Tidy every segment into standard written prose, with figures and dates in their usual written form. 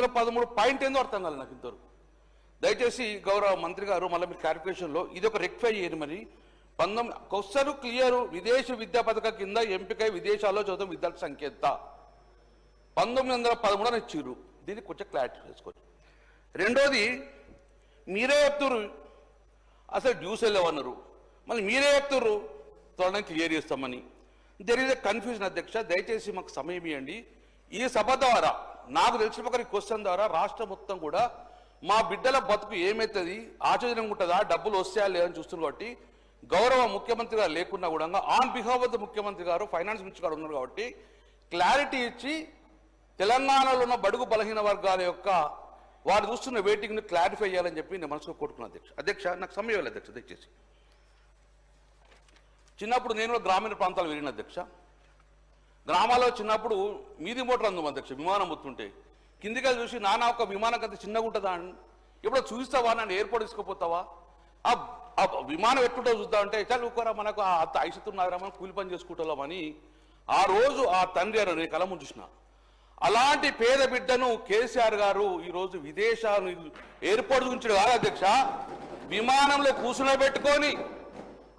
1913 point ఏందో అర్థం కాలేదు నాకు ఇంతవరకు. దయచేసి గౌరవ మంత్రి గారు మళ్ళీ మీరు క్లారిఫికేషన్లో ఇది ఒక రెక్టిఫై చేయరు. మరి 19 క్వశ్చన్ క్లియర్, విదేశీ విద్యా పథకం కింద ఎంపికై విదేశాల్లో చదువుతున్న విద్యార్థి సంఖ్య ఎంత 1913 అని ఇచ్చిర్రు. దీనికి కొంచెం క్లారిటీ చేసుకోవచ్చు. రెండోది మీరే చెప్తున్నారు అసలు డ్యూస్ వెళ్ళవన్నారు, మళ్ళీ మీరే చెప్తున్నారు త్వరగా క్లియర్ చేస్తామని. దెర్ ఈజ్ ఎ కన్ఫ్యూజన్ అధ్యక్ష. దయచేసి మాకు సమయం ఇవ్వండి. ఈ సభ ద్వారా నాకు తెలిసిన ఒక క్వశ్చన్ ద్వారా రాష్ట్రం మొత్తం కూడా మా బిడ్డల బతుకు ఏమవుతుంది, ఆచరణ ఉంటుందా, డబ్బులు వస్తాయా లేదని చూస్తున్నారు. కాబట్టి గౌరవ ముఖ్యమంత్రి గారు లేకున్నా కూడా ఆన్ బిహాఫ్ ఆఫ్ ద ముఖ్యమంత్రి గారు ఫైనాన్స్ మినిస్టర్ గారు ఉన్నారు కాబట్టి క్లారిటీ ఇచ్చి తెలంగాణలో ఉన్న బడుగు బలహీన వర్గాల యొక్క వారు చూస్తున్న వెయిటింగ్ని క్లారిఫై చేయాలని చెప్పి నేను మనసులో కోరుకున్నాను అధ్యక్ష. అధ్యక్ష నాకు సమయం లేదు అధ్యక్ష. దయచేసి చిన్నప్పుడు నేను గ్రామీణ ప్రాంతాలు వెళ్ళిన అధ్యక్ష. గ్రామాల్లో చిన్నప్పుడు మీది మోటార్ అందం అధ్యక్ష, విమానం వస్తుంటే కిందికి చూసి నానా ఒక విమానం కంటే చిన్నగా ఉంటుందా అని ఎప్పుడో చూస్తావా, నన్ను ఎయిర్పోర్ట్ తీసుకుపోతావా, ఆ విమానం ఎట్టుంటో చూద్దామంటే చాలా ఊరుకోరా మనకు అంత ఐసుతున్నారా మనం కూలి పని చేసుకుంటామని ఆ రోజు ఆ తండ్రి అని నేను కలము చూసిన. అలాంటి పేద బిడ్డను కేసీఆర్ గారు ఈరోజు విదేశాలు ఎయిర్పోర్ట్ గురించి కాదు అధ్యక్ష, విమానంలో కూర్చునబెట్టుకొని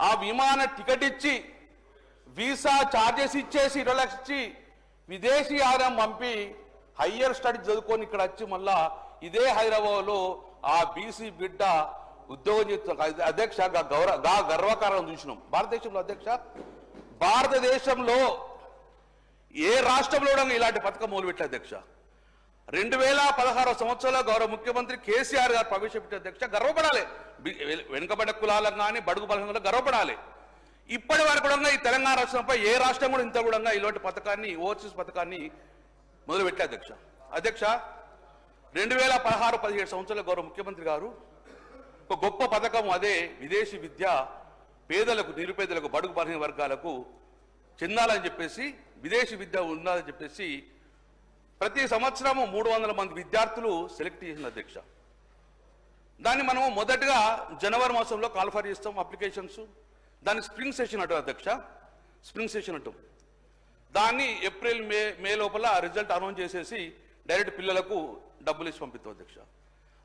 ఆ విమాన టికెట్ ఇచ్చి వీసా ఛార్జెస్ ఇచ్చేసి 20 లక్షలు ఇచ్చి విదేశీ ఆదాయం పంపి హయ్యర్ స్టడీ చదువుకొని ఇక్కడ వచ్చి మళ్ళా ఇదే హైదరాబాద్లో ఆ బీసీ బిడ్డ ఉద్యోగం చేస్తున్న అధ్యక్ష గర్వకారణం చూసినాం భారతదేశంలో. అధ్యక్ష భారతదేశంలో ఏ రాష్ట్రంలో ఇలాంటి పథకం మొదలుపెట్టారు అధ్యక్ష. 2016 సంవత్సరంలో గౌరవ ముఖ్యమంత్రి కేసీఆర్ గారు ప్రవేశపెట్టారు అధ్యక్ష. గర్వపడాలి, వెనుకబడ్డ కులాలకు కానీ బడుగు బలహీన గర్వపడాలి. ఇప్పటి వరకు కూడా ఈ తెలంగాణ రాష్ట్రంపై ఏ రాష్ట్రం కూడా ఇంత కూడా ఇలాంటి పథకాన్ని ఓవర్సీస్ పథకాన్ని మొదలుపెట్టారు అధ్యక్ష. అధ్యక్ష 2016-17 సంవత్సరంలో గౌరవ ముఖ్యమంత్రి గారు ఒక గొప్ప పథకం, అదే విదేశీ విద్య పేదలకు నిరుపేదలకు బడుగు బలహీన వర్గాలకు చెందాలని చెప్పేసి విదేశీ విద్య ఉండాలని చెప్పేసి ప్రతి సంవత్సరము 300 మంది విద్యార్థులు సెలెక్ట్ చేసిన అధ్యక్ష. దాన్ని మనము మొదటగా జనవరి మాసంలో కాల్ఫర్ చేస్తాం అప్లికేషన్స్. దాన్ని స్ప్రింగ్ సెషన్ అంటాం అధ్యక్ష, స్ప్రింగ్ సెషన్ అంటాం. దాన్ని ఏప్రిల్ మే లోపల రిజల్ట్ అనౌన్స్ చేసేసి డైరెక్ట్ పిల్లలకు డబ్బులు ఇచ్చి పంపిస్తాం అధ్యక్ష.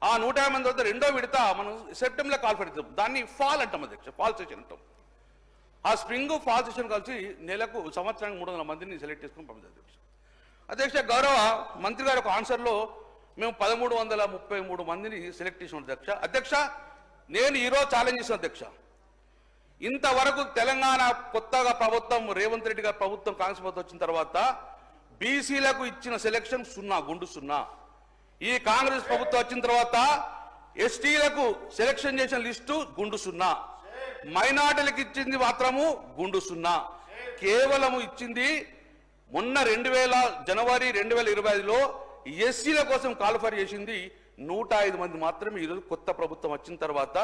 ఆ 150 మంది తర్వాత రెండో విడత మనం సెప్టెంబర్లో కాల్ఫర్ ఇస్తాం. దాన్ని ఫాల్ అంటాం అధ్యక్ష, ఫాల్ సెషన్ అంటాం. ఆ స్ప్రింగ్ ఫాల్ సెషన్ కలిసి నెలకు సంవత్సరానికి 300 మందిని సెలెక్ట్ చేసుకుని పంపిస్తాం అధ్యక్ష. అధ్యక్ష గౌరవ మంత్రి గారి ఒక ఆన్సర్లో మేము 1333 మందిని సెలెక్ట్ చేసిన అధ్యక్ష. అధ్యక్ష నేను ఈరోజు ఛాలెంజ్ చేసిన అధ్యక్ష, ఇంతవరకు తెలంగాణ కొత్తగా ప్రభుత్వం రేవంత్ రెడ్డి గారి ప్రభుత్వం కాంగ్రెస్ ప్రభుత్వం వచ్చిన తర్వాత బీసీలకు ఇచ్చిన సెలెక్షన్ 0 గుండు 0. ఈ కాంగ్రెస్ ప్రభుత్వం వచ్చిన తర్వాత ఎస్టీలకు సెలెక్షన్ చేసిన లిస్టు గుండు 0, మైనార్టీలకు ఇచ్చింది మాత్రము గుండు 0. కేవలము ఇచ్చింది మొన్న జనవరి 2025లో ఎస్సీల కోసం కాల్ఫర్ చేసింది 105 మంది మాత్రమే. ఈరోజు కొత్త ప్రభుత్వం వచ్చిన తర్వాత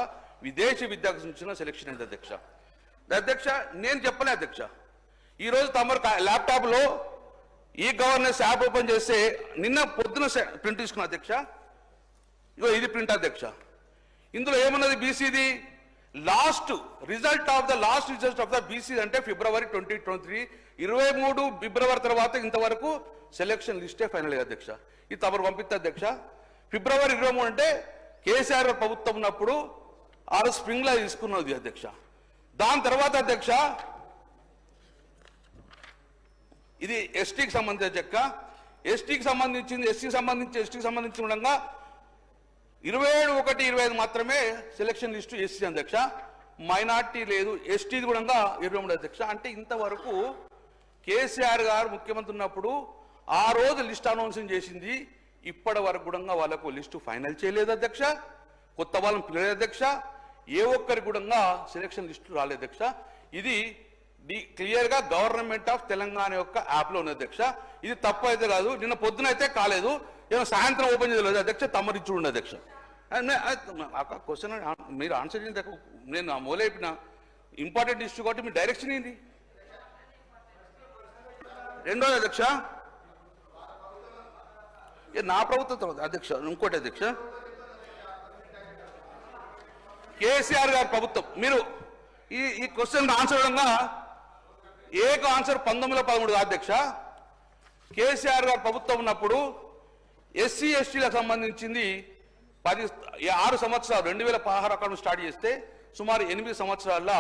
విదేశీ విద్యకు సంబంధించిన సెలెక్షన్ అయింది అధ్యక్ష. అధ్యక్ష నేను చెప్పలే అధ్యక్ష, ఈరోజు తమరు ల్యాప్టాప్లో ఈ గవర్నెన్స్ యాప్ ఓపెన్ చేస్తే నిన్న పొద్దున ప్రింట్ తీసుకున్న అధ్యక్ష. ఇగో ఇది ప్రింట్ అధ్యక్ష. ఇందులో ఏమన్నది బీసీది last result of the BC అంటే ఫిబ్రవరి 2023, 23 ఫిబ్రవరి తర్వాత ఇంతవరకు సెలెక్షన్ లిస్టే ఫైనల్ అధ్యక్ష. ఇది తమరు పంపిస్తే అధ్యక్ష. ఫిబ్రవరి 23 అంటే కేసీఆర్ ప్రభుత్వం ఉన్నప్పుడు ఆ స్ప్రింగ్లా తీసుకున్నది అధ్యక్ష. దాని తర్వాత అధ్యక్ష ఇది ఎస్టీకి సంబంధించిన అధ్యక్ష. ఎస్టీకి సంబంధించింది ఎస్టీకి సంబంధించి ఉండగా 27/1/25 మాత్రమే సెలక్షన్ లిస్టు ఎస్సీ అధ్యక్ష. మైనార్టీ లేదు, ఎస్టీ కూడా 23 అధ్యక్ష. అంటే ఇంతవరకు కేసీఆర్ గారు ముఖ్యమంత్రి ఉన్నప్పుడు ఆ రోజు లిస్ట్ అనౌన్సింగ్ చేసింది, ఇప్పటి వరకు కూడా వాళ్ళకు లిస్టు ఫైనల్ చేయలేదు అధ్యక్ష. కొత్త వాళ్ళని పిల్లలేదు అధ్యక్ష. ఏ ఒక్కరికి కూడా సెలక్షన్ లిస్టు రాలేదు అధ్యక్ష. ఇది క్లియర్గా గవర్నమెంట్ ఆఫ్ తెలంగాణ యొక్క యాప్లో ఉంది అధ్యక్ష. ఇది తప్పు అయితే కాదు, నిన్న పొద్దున అయితే కాలేదు, ఏమో సాయంత్రం ఓపెన్ చేయలేదు అధ్యక్ష. తమరిచ్చు ఉండే అధ్యక్ష. క్వశ్చన్ మీరు ఆన్సర్ చేసిన నేను మొదలైపోయిన ఇంపార్టెంట్ ఇష్యూ కాబట్టి మీ డైరెక్షన్ ఏంది? రెండోది అధ్యక్ష, నా ప్రభుత్వం అధ్యక్ష. ఇంకోటి అధ్యక్ష, కేసీఆర్ గారి ప్రభుత్వం మీరు ఈ క్వశ్చన్ ఆన్సర్ ఇవ్వడంగా ఏక ఆన్సర్ 1913 అధ్యక్ష. కేసీఆర్ గారు ప్రభుత్వం ఉన్నప్పుడు ఎస్సీ ఎస్టీలకు సంబంధించింది 6 సంవత్సరాలు 2016 అకౌంట్ స్టార్ట్ చేస్తే సుమారు 8 సంవత్సరాల్లో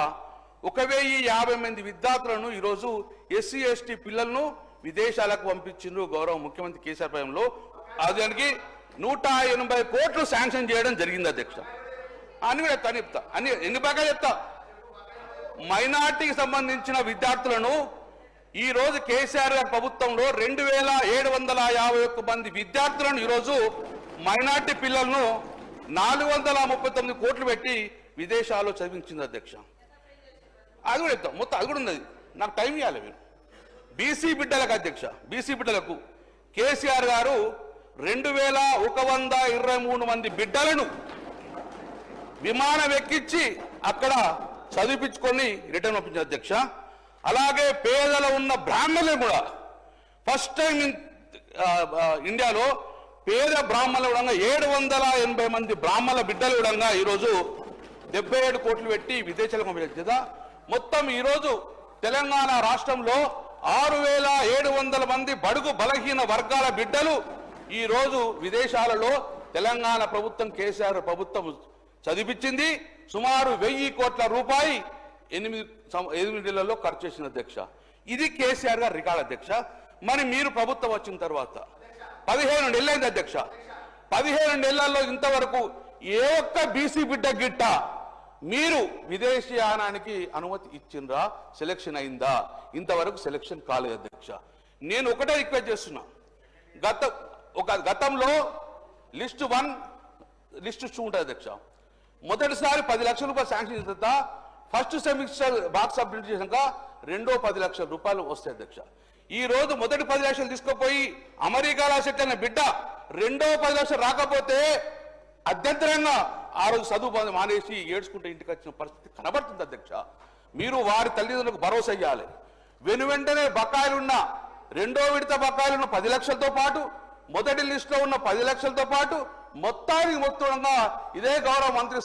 1050 మంది విద్యార్థులను ఈరోజు ఎస్సీ ఎస్టీ పిల్లలను విదేశాలకు పంపించిండ్రు గౌరవ ముఖ్యమంత్రి కేసీఆర్ పయంలో. దానికి 180 కోట్లు శాంక్షన్ చేయడం జరిగింది అధ్యక్ష. అని కూడా చెప్తా అన్ని ఎన్ని బాగా చెప్తా. మైనార్టీకి సంబంధించిన విద్యార్థులను ఈ రోజు కేసీఆర్ గారి ప్రభుత్వంలో 2751 మంది విద్యార్థులను ఈరోజు మైనార్టీ పిల్లలను 439 కోట్లు పెట్టి విదేశాల్లో చదివించింది అధ్యక్ష. అది కూడా చెప్తాం మొత్తం, అది కూడా ఉన్నది. నాకు టైం ఇవ్వాలి మీరు. బీసీ బిడ్డలకు అధ్యక్ష, బీసీ బిడ్డలకు కేసీఆర్ గారు 2123 మంది బిడ్డలను విమానం ఎక్కించి అక్కడ చదివించుకొని రిటర్న్ పంపించారు అధ్యక్ష. అలాగే పేదలు ఉన్న బ్రాహ్మణులు కూడా ఫస్ట్ టైం ఇండియాలో పేద బ్రాహ్మణులు కూడా 780 మంది బ్రాహ్మణుల బిడ్డలు కూడా ఈరోజు 77 కోట్లు పెట్టి విదేశాలకు పంపించారు. మొత్తం ఈరోజు తెలంగాణ రాష్ట్రంలో 6700 మంది బడుగు బలహీన వర్గాల బిడ్డలు ఈరోజు విదేశాలలో తెలంగాణ ప్రభుత్వం కేసీఆర్ ప్రభుత్వం చదివించింది. సుమారు 1000 కోట్ల రూపాయి 8 నెలల్లో ఖర్చు చేసిన అధ్యక్ష. ఇది కేసీఆర్ గారి రికార్డ్ అధ్యక్ష. మరి మీరు ప్రభుత్వం వచ్చిన తర్వాత 15 నెలలైంది అధ్యక్ష. 15 నెలల్లో ఇంతవరకు ఏ ఒక్క బీసీ బిడ్డ గిట్ట మీరు విదేశీయానానికి అనుమతి ఇచ్చిండ్రా? సెలక్షన్ అయిందా? ఇంతవరకు సెలక్షన్ కాలేదు అధ్యక్ష. నేను ఒకటే రిక్వెస్ట్ చేస్తున్నా. గతంలో లిస్ట్ 1 లిస్ట్ 2 ఉంటుంది అధ్యక్ష. మొదటిసారి 10 లక్షల రూపాయలు శాంక్షన్ చేసిన తర్వాత ఫస్ట్ సెమిస్టర్ బాక్స్ అప్డేట్ చేశాక రెండో 10 లక్షల రూపాయలు వస్తాయి అధ్యక్ష. ఈ రోజు మొదటి 10 లక్షలు తీసుకుపోయి అమెరికాలో సెట్ అయిన బిడ్డ రెండో 10 లక్షలు రాకపోతే అధ్యంతరంగా ఆ రోజు చదువు మానేసి ఏడ్చుకుంటే ఇంటికి వచ్చిన పరిస్థితి కనబడుతుంది అధ్యక్ష. మీరు వారి తల్లిదండ్రులకు భరోసా ఇవ్వాలి. వెంటనే బకాయిలున్న రెండో విడత బకాయిలున్న 10 లక్షలతో పాటు మొదటి లిస్టులో ఉన్న 10 లక్షలతో పాటు మొత్తానికి మొత్తంగా ఇదే గౌరవ మంత్రి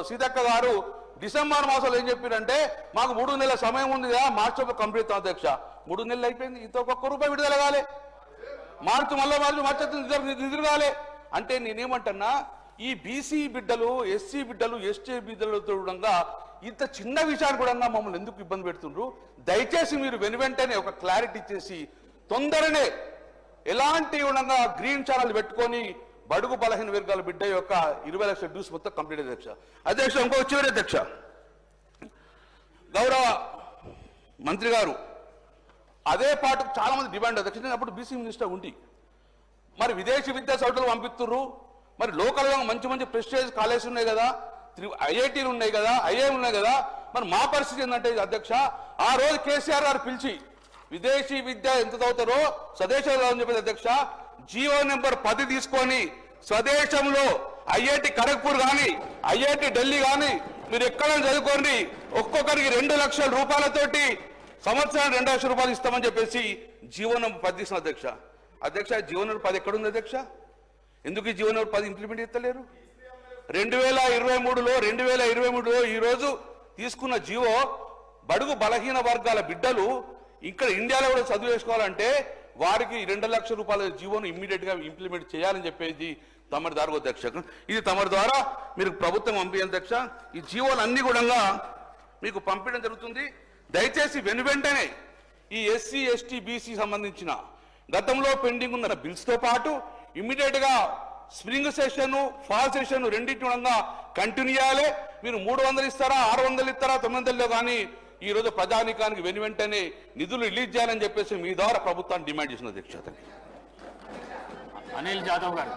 సీతక్క గారు డిసెంబర్ మాసంలో ఏం చెప్పారంటే మాకు 3 నెలల సమయం ఉంది కదా, మార్చిలో కంప్లీట్ అధ్యక్ష. 3 నెలలు అయిపోయింది, ఇంత ఒక్క రూపాయి విడుదల కాలే. మార్చి నిధులు కాలే. అంటే నేనేమంటున్నా, ఈ బీసీ బిడ్డలు ఎస్సీ బిడ్డలు ఎస్టీ బిడ్డలతో కూడా ఇంత చిన్న విషయాన్ని కూడా మమ్మల్ని ఎందుకు ఇబ్బంది పెడుతుండ్రు? దయచేసి మీరు వెంటనే ఒక క్లారిటీ ఇచ్చేసి తొందరనే ఎలాంటి ఉండగా గ్రీన్ ఛానల్ పెట్టుకొని బడుగు బలహీన వర్గాల బిడ్డ యొక్క 20 లక్షల డ్యూస్ మొత్తం కంప్లీట్ అధ్యక్ష. అధ్యక్ష ఇంకో చివరి అధ్యక్ష, గౌరవ మంత్రి గారు అదే పాటు చాలా మంది డిమాండ్ అధ్యక్ష. అప్పుడు బీసీ మినిస్టర్ ఉండి మరి విదేశీ విద్యా సంస్థలు పంపిస్తున్నారు. మరి లోకల్గా మంచి మంచి ప్రెస్టేజ్ కాలేజ్ ఉన్నాయి కదా, ఐఐటీలు ఉన్నాయి కదా, ఐఐఎం ఉన్నాయి కదా. మరి మా పరిస్థితి ఏంటంటే అధ్యక్ష, ఆ రోజు కేసీఆర్ గారు పిలిచి విదేశీ విద్య ఎంత చదువుతారో స్వదేశంలో అని చెప్పేది అధ్యక్ష. జీవో నెంబర్ 10 తీసుకొని స్వదేశంలో ఐఐటి ఖరగ్పూర్ కానీ ఐఐటి ఢిల్లీ కానీ మీరు ఎక్కడ చదువుకోండి, ఒక్కొక్కరికి 2 లక్షల రూపాయలతోటి సంవత్సరానికి 2 లక్షల రూపాయలు ఇస్తామని చెప్పేసి జీవో నెంబర్ 10 తీసుకున్న అధ్యక్ష. అధ్యక్ష జీవో నెంబర్ 10 ఎక్కడుంది అధ్యక్ష? ఎందుకు ఈ జీవో నెంబర్ 10 ఇంప్లిమెంట్ చేస్తలేరు? 2023లో ఈరోజు తీసుకున్న జీవో బడుగు బలహీన వర్గాల బిడ్డలు ఇక్కడ ఇండియాలో కూడా చదువు వేసుకోవాలంటే వారికి 2 లక్షల రూపాయల జీవోను ఇమ్మీడియట్ గా ఇంప్లిమెంట్ చేయాలని చెప్పేది తమరి ద్వారా అధ్యక్ష. ఇది తమరి ద్వారా మీరు ప్రభుత్వం పంపించాలి అధ్యక్ష. ఈ జీవోలు అన్ని కూడా మీకు పంపించడం జరుగుతుంది. దయచేసి వెంటనే ఈ ఎస్సీ ఎస్టీ బీసీ సంబంధించిన గతంలో పెండింగ్ ఉన్న బిల్స్ తో పాటు ఇమ్మీడియట్ గా స్ప్రింగ్ సెషన్ ఫాల్ సెషన్ రెండింటి కంటిన్యూ చేయాలి. మీరు 300 ఇస్తారా, 600 ఇస్తారా, 900 కానీ ఈ రోజు ప్రజానీకానికి వెంటనే నిధులు రిలీజ్ చేయాలని చెప్పేసి మీ ద్వారా ప్రభుత్వాన్ని డిమాండ్ చేసిన అధ్యక్షత. అనిల్ జాదవ్ గారు.